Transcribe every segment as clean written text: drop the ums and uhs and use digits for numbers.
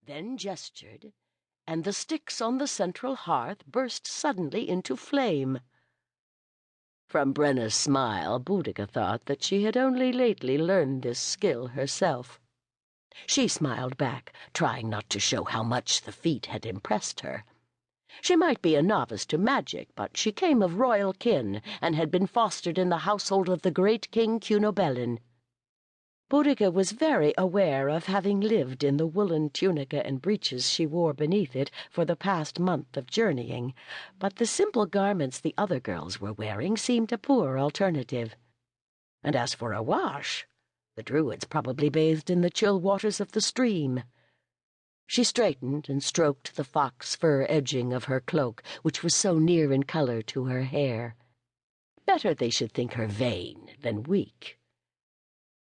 then gestured, and the sticks on the central hearth burst suddenly into flame. From Brenna's smile, Boudica thought that she had only lately learned this skill herself. She smiled back, trying not to show how much the feat had impressed her. She might be a novice to magic, but she came of royal kin and had been fostered in the household of the great King Cunobelin. Boudica was very aware of having lived in the woolen tunica and breeches she wore beneath it for the past month of journeying, but the simple garments the other girls were wearing seemed a poor alternative. And as for a wash, the Druids probably bathed in the chill waters of the stream. She straightened and stroked the fox fur edging of her cloak, which was so near in color to her hair. Better they should think her vain than weak.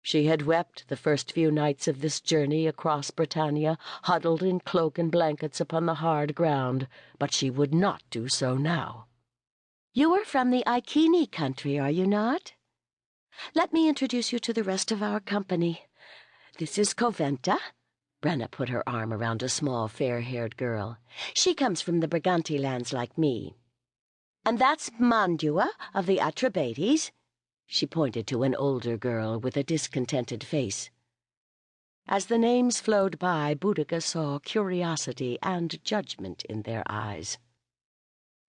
She had wept the first few nights of this journey across Britannia, huddled in cloak and blankets upon the hard ground, but she would not do so now. "You are from the Iceni country, are you not? Let me introduce you to the rest of our company. This is Coventa." Brenna put her arm around a small, fair-haired girl. "She comes from the Briganti lands like me. And that's Mandua of the Atrebates." She pointed to an older girl with a discontented face. As the names flowed by, Boudica saw curiosity and judgment in their eyes.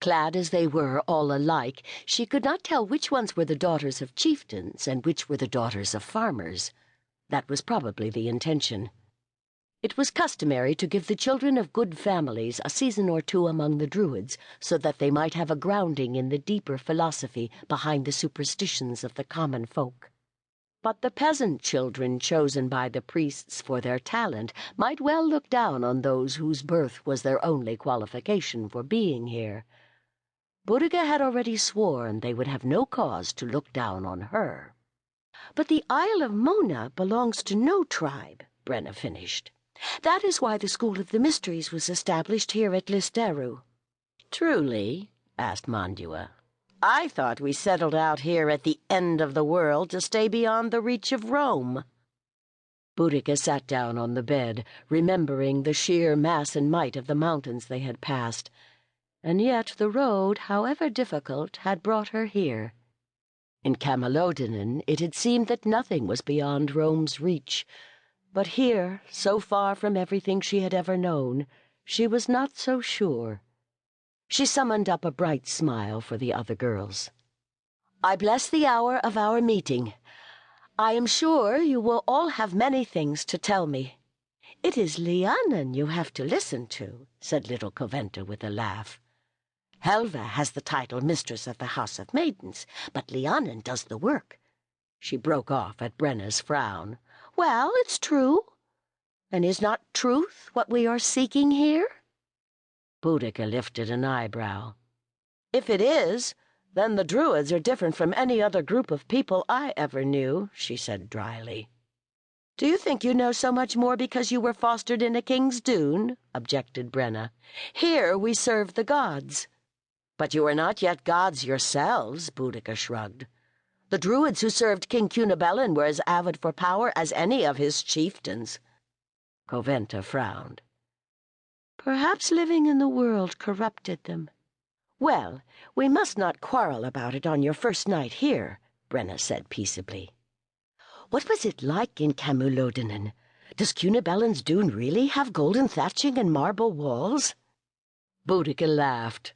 Clad as they were, all alike, she could not tell which ones were the daughters of chieftains and which were the daughters of farmers. That was probably the intention. It was customary to give the children of good families a season or two among the Druids, so that they might have a grounding in the deeper philosophy behind the superstitions of the common folk. But the peasant children chosen by the priests for their talent might well look down on those whose birth was their only qualification for being here. Boudica had already sworn they would have no cause to look down on her. "But the Isle of Mona belongs to no tribe," Brenna finished. "That is why the School of the Mysteries was established here at Listeru." "Truly?" asked Mandua. "I thought we settled out here at the end of the world to stay beyond the reach of Rome." Boudica sat down on the bed, remembering the sheer mass and might of the mountains they had passed, and yet the road, however difficult, had brought her here. In Camalodunum it had seemed that nothing was beyond Rome's reach, but here, so far from everything she had ever known, she was not so sure. She summoned up a bright smile for the other girls. "I bless the hour of our meeting. I am sure you will all have many things to tell me." "It is Lhiannon you have to listen to," said little Coventa with a laugh. "Helva has the title Mistress of the House of Maidens, but Lhiannon does the work." She broke off at Brenna's frown. "Well, it's true. And is not truth what we are seeking here?" Boudica lifted an eyebrow. "If it is, then the Druids are different from any other group of people I ever knew," she said dryly. "Do you think you know so much more because you were fostered in a king's dune?" objected Brenna. "Here we serve the gods." "But you are not yet gods yourselves," Boudica shrugged. "The Druids who served King Cunobelin were as avid for power as any of his chieftains." Coventa frowned. "Perhaps living in the world corrupted them." "Well, we must not quarrel about it on your first night here," Brenna said peaceably. "What was it like in Camalodunum? Does Cunobelin's dune really have golden thatching and marble walls?" Boudica laughed.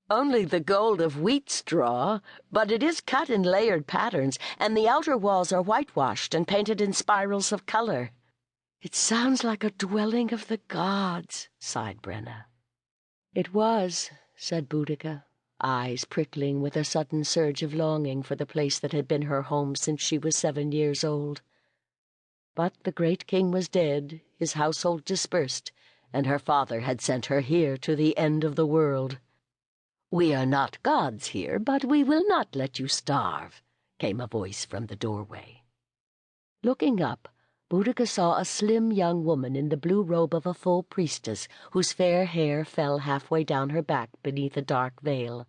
"Only the gold of wheat straw, but it is cut in layered patterns, and the outer walls are whitewashed and painted in spirals of color." "It sounds like a dwelling of the gods," sighed Brenna. "It was," said Boudica, eyes prickling with a sudden surge of longing for the place that had been her home since she was 7 years old. But the great king was dead, his household dispersed, and her father had sent her here to the end of the world. "We are not gods here, but we will not let you starve," came a voice from the doorway. Looking up, Boudica saw a slim young woman in the blue robe of a full priestess, whose fair hair fell halfway down her back beneath a dark veil.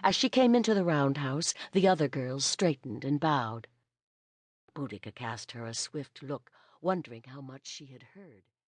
As she came into the roundhouse, the other girls straightened and bowed. Boudica cast her a swift look, wondering how much she had heard.